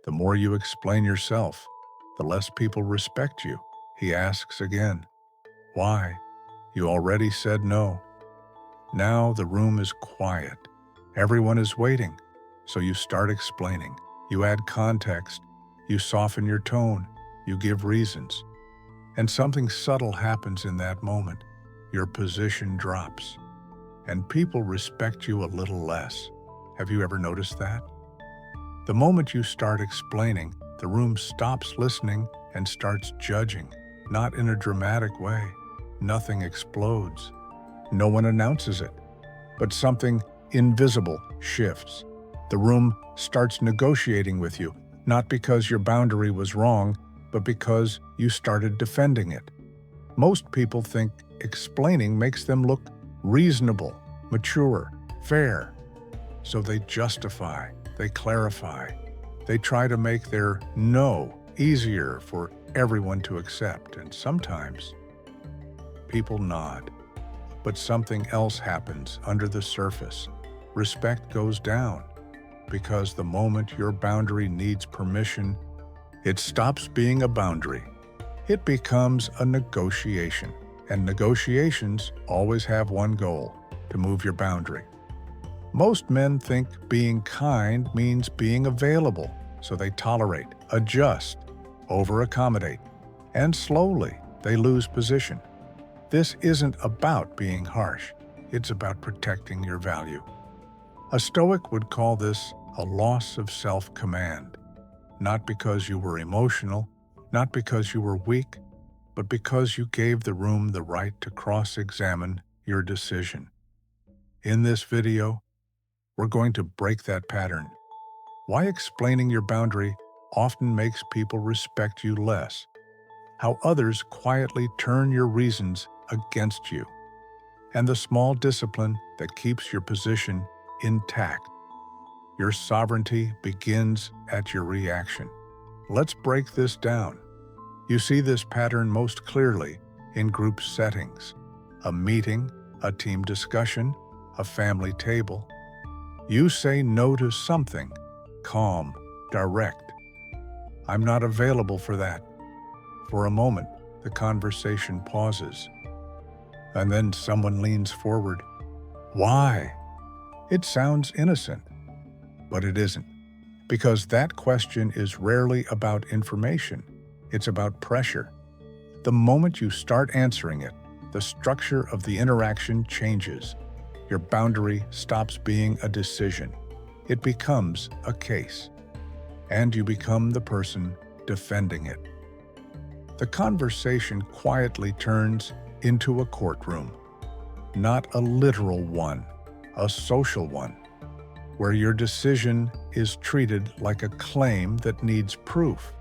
The more you explain yourself, the less people respect you. He asks again, "Why? You already said no." Now the room is quiet. Everyone is waiting. So you start explaining. You add context. You soften your tone. You give reasons. And something subtle happens in that moment. Your position drops. And people respect you a little less. Have you ever noticed that? The moment you start explaining, the room stops listening and starts judging, not in a dramatic way. Nothing explodes. No one announces it. But something invisible shifts. The room starts negotiating with you, not because your boundary was wrong, but because you started defending it. Most people think explaining makes them look reasonable, mature, fair. So they justify, they clarify, they try to make their no easier for everyone to accept, and sometimes people nod. But something else happens under the surface. Respect goes down, because the moment your boundary needs permission, it stops being a boundary. It becomes a negotiation, and negotiations always have one goal: to move your boundary. Most men think being kind means being available, so they tolerate, adjust, over-accommodate, and slowly they lose position. This isn't about being harsh, it's about protecting your value. A Stoic would call this a loss of self-command, not because you were emotional, not because you were weak, but because you gave the room the right to cross-examine your decision. In this video, we're going to break that pattern. Why explaining your boundary often makes people respect you less. How others quietly turn your reasons against you. And the small discipline that keeps your position intact. Your sovereignty begins at your reaction. Let's break this down. You see this pattern most clearly in group settings. A meeting, a team discussion, a family table. You say no to something, calm, direct. "I'm not available for that." For a moment, the conversation pauses. And then someone leans forward. "Why?" It sounds innocent, but it isn't. Because that question is rarely about information. It's about pressure. The moment you start answering it, the structure of the interaction changes. Your boundary stops being a decision. It becomes a case. And you become the person defending it. The conversation quietly turns into a courtroom. Not a literal one, a social one, where your decision is treated like a claim that needs proof.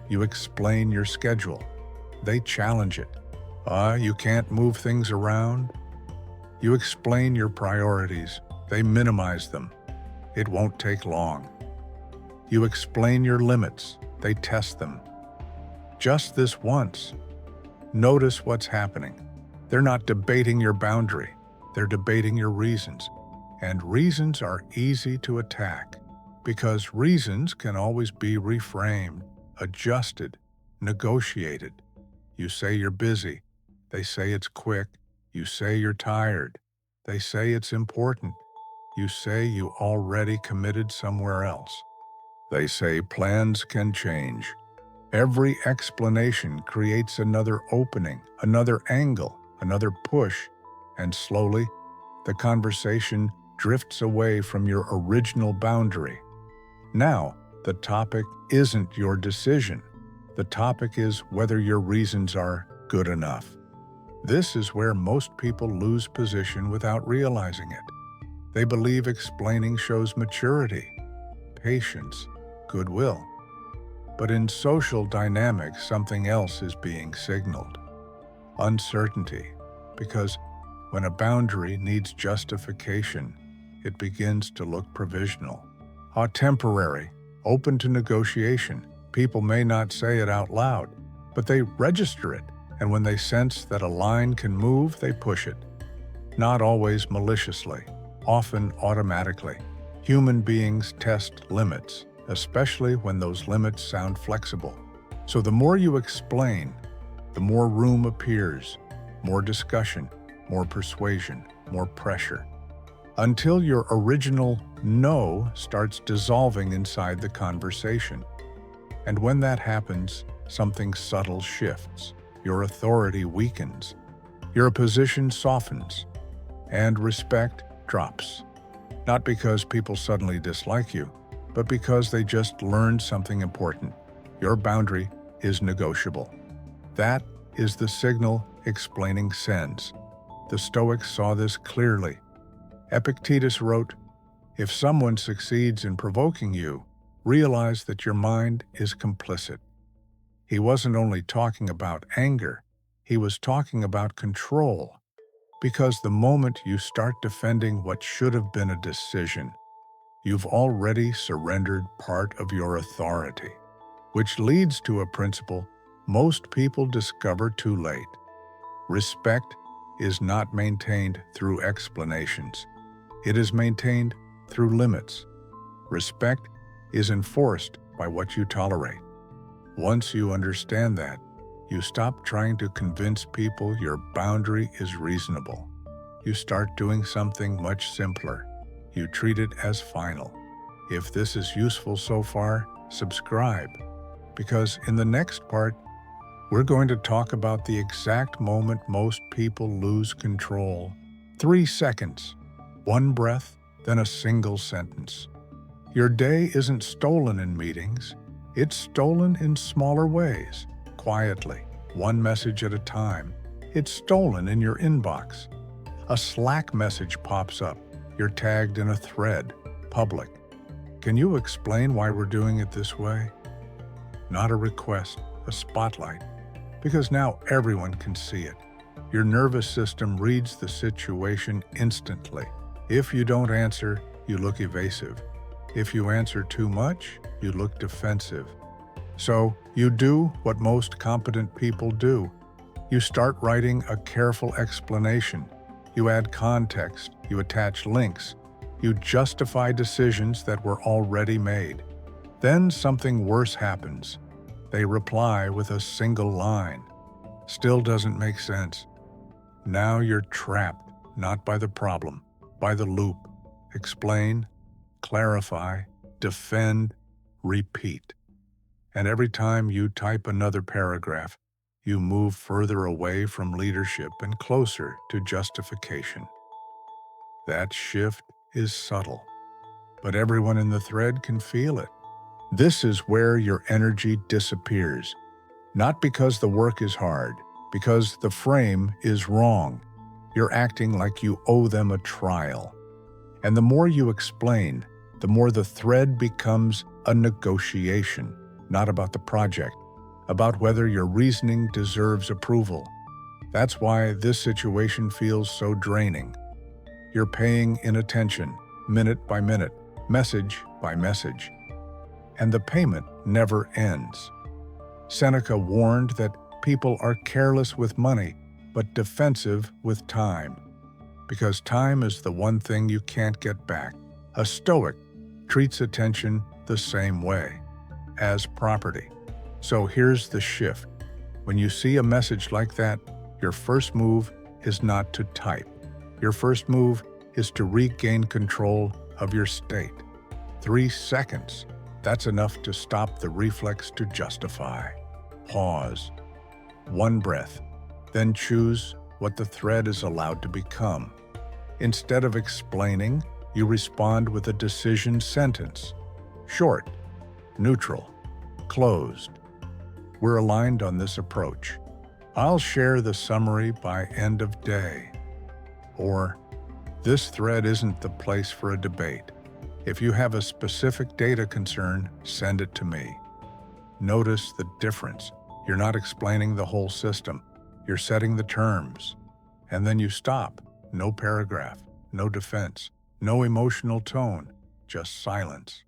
You explain your schedule. They challenge it. You can't move things around. You explain your priorities. They minimize them. It won't take long. You explain your limits. They test them. Just this once. Notice what's happening. They're not debating your boundary. They're debating your reasons. And reasons are easy to attack, because reasons can always be reframed, adjusted, negotiated. You say you're busy. They say it's quick. You say you're tired. They say it's important. You say you already committed somewhere else. They say plans can change. Every explanation creates another opening, another angle, another push, and slowly, the conversation drifts away from your original boundary. Now, the topic isn't your decision. The topic is whether your reasons are good enough. This is where most people lose position without realizing it. They believe explaining shows maturity, patience, goodwill. But in social dynamics, something else is being signaled. Uncertainty, because when a boundary needs justification, it begins to look provisional. Temporary, open to negotiation. People may not say it out loud, but they register it, and when they sense that a line can move, they push it. Not always maliciously, often automatically. Human beings test limits. especially when those limits sound flexible. So the more you explain, the more room appears, more discussion, more persuasion, more pressure, until your original no starts dissolving inside the conversation. And when that happens, something subtle shifts. Your authority weakens, your position softens, and respect drops. Not because people suddenly dislike you, but because they just learned something important. Your boundary is negotiable. That is the signal explaining sends. The Stoics saw this clearly. Epictetus wrote, "If someone succeeds in provoking you, realize that your mind is complicit." He wasn't only talking about anger, he was talking about control. Because the moment you start defending what should have been a decision, you've already surrendered part of your authority, which leads to a principle most people discover too late. Respect is not maintained through explanations. It is maintained through limits. Respect is enforced by what you tolerate. Once you understand that, you stop trying to convince people your boundary is reasonable. You start doing something much simpler. You treat it as final. If this is useful so far, subscribe, because in the next part, we're going to talk about the exact moment most people lose control. 3 seconds, one breath, then a single sentence. Your day isn't stolen in meetings. It's stolen in smaller ways, quietly, one message at a time. It's stolen in your inbox. A Slack message pops up. You're tagged in a thread, public. Can you explain why we're doing it this way? Not a request, a spotlight, because now everyone can see it. Your nervous system reads the situation instantly. If you don't answer, you look evasive. If you answer too much, you look defensive. So you do what most competent people do. You start writing a careful explanation. You add context. You attach links. You justify decisions that were already made. Then something worse happens. They reply with a single line. Still doesn't make sense. Now you're trapped, not by the problem, by the loop. Explain, clarify, defend, repeat. And every time you type another paragraph, you move further away from leadership and closer to justification. That shift is subtle, but everyone in the thread can feel it. This is where your energy disappears, not because the work is hard, because the frame is wrong. You're acting like you owe them a trial. And the more you explain, the more the thread becomes a negotiation, not about the project, about whether your reasoning deserves approval. That's why this situation feels so draining. You're paying inattention, minute by minute, message by message. And the payment never ends. Seneca warned that people are careless with money, but defensive with time. Because time is the one thing you can't get back. A Stoic treats attention the same way, as property. So here's the shift. When you see a message like that, your first move is not to type. Your first move is to regain control of your state. 3 seconds. That's enough to stop the reflex to justify. Pause. One breath. Then choose what the thread is allowed to become. Instead of explaining, you respond with a decision sentence. Short, neutral, closed. We're aligned on this approach. I'll share the summary by end of day. Or, this thread isn't the place for a debate. If you have a specific data concern, send it to me. Notice the difference. You're not explaining the whole system. You're setting the terms. And then you stop. No paragraph, no defense, no emotional tone, just silence.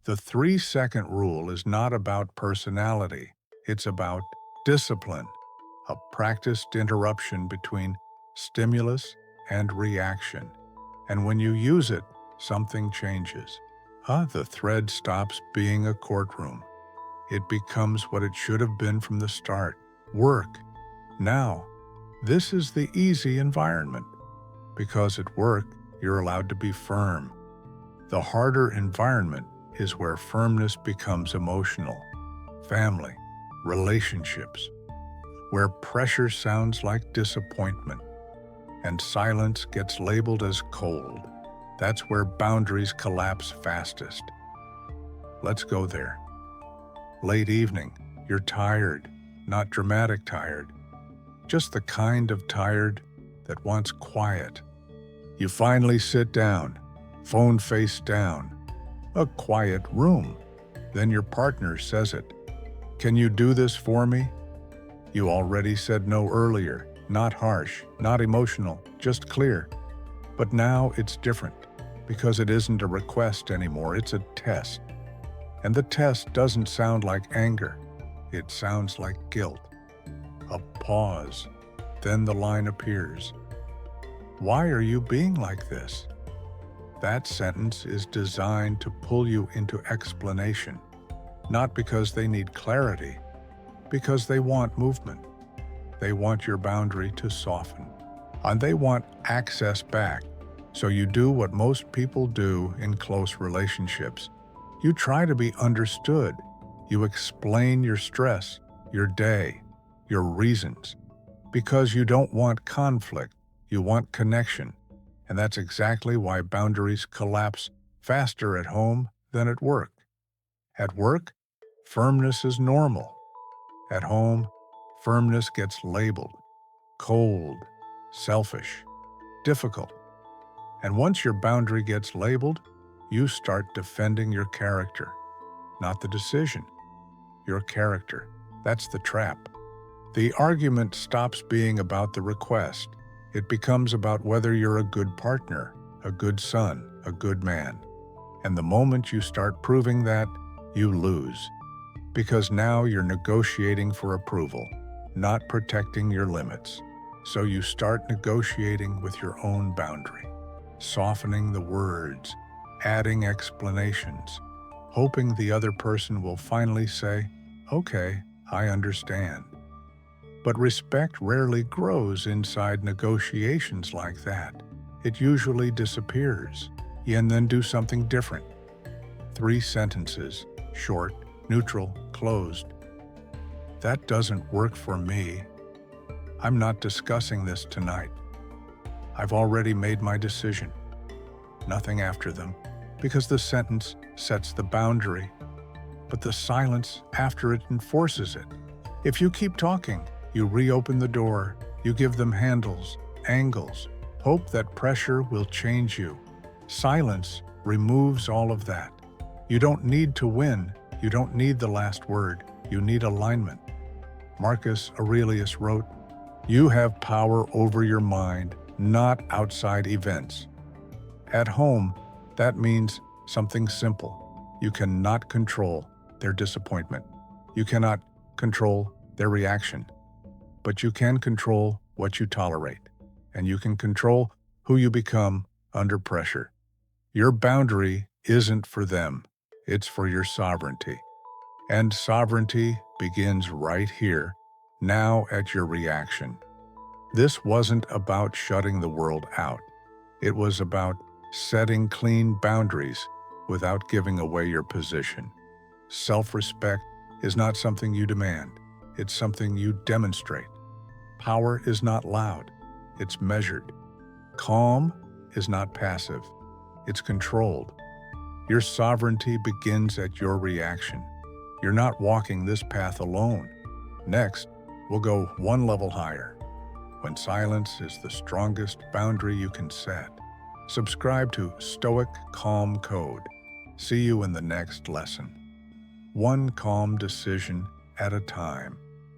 The 3-second rule is not about personality. It's about discipline, a practiced interruption between stimulus and reaction. And when you use it, something changes. The thread stops being a courtroom. It becomes what it should have been from the start: work. Now, this is the easy environment, because at work, you're allowed to be firm. The harder environment is where firmness becomes emotional. Family, relationships, where pressure sounds like disappointment and silence gets labeled as cold. That's where boundaries collapse fastest. Let's go there. Late evening, you're tired, not dramatic tired, just the kind of tired that wants quiet. You finally sit down, phone face down, a quiet room. Then your partner says it. "Can you do this for me?" You already said no earlier, not harsh, not emotional, just clear. But now it's different, because it isn't a request anymore, it's a test. And the test doesn't sound like anger, it sounds like guilt. A pause, then the line appears. "Why are you being like this?" That sentence is designed to pull you into explanation, not because they need clarity, because they want movement. They want your boundary to soften, and they want access back. So you do what most people do in close relationships. You try to be understood. You explain your stress, your day, your reasons, because you don't want conflict, you want connection. And that's exactly why boundaries collapse faster at home than at work. At work, firmness is normal. At home, firmness gets labeled cold, selfish, difficult. And once your boundary gets labeled, you start defending your character, not the decision. Your character. That's the trap. The argument stops being about the request. It becomes about whether you're a good partner, a good son, a good man. And the moment you start proving that, you lose. Because now you're negotiating for approval, not protecting your limits. So you start negotiating with your own boundary, softening the words, adding explanations, hoping the other person will finally say, "Okay, I understand." But respect rarely grows inside negotiations like that. It usually disappears, and then do something different. 3 sentences, short, neutral, closed. That doesn't work for me. I'm not discussing this tonight. I've already made my decision. Nothing after them, because the sentence sets the boundary, but the silence after it enforces it. If you keep talking, you reopen the door, you give them handles, angles, hope that pressure will change you. Silence removes all of that. You don't need to win, you don't need the last word, you need alignment. Marcus Aurelius wrote, "You have power over your mind, not outside events." At home, that means something simple. You cannot control their disappointment. You cannot control their reaction. But you can control what you tolerate, and you can control who you become under pressure. Your boundary isn't for them, it's for your sovereignty. And sovereignty begins right here, now at your reaction. This wasn't about shutting the world out. It was about setting clean boundaries without giving away your position. Self-respect is not something you demand, it's something you demonstrate. Power is not loud, it's measured. Calm is not passive, it's controlled. Your sovereignty begins at your reaction. You're not walking this path alone. Next, we'll go one level higher, when silence is the strongest boundary you can set. Subscribe to Stoic Calm Code. See you in the next lesson. One calm decision at a time.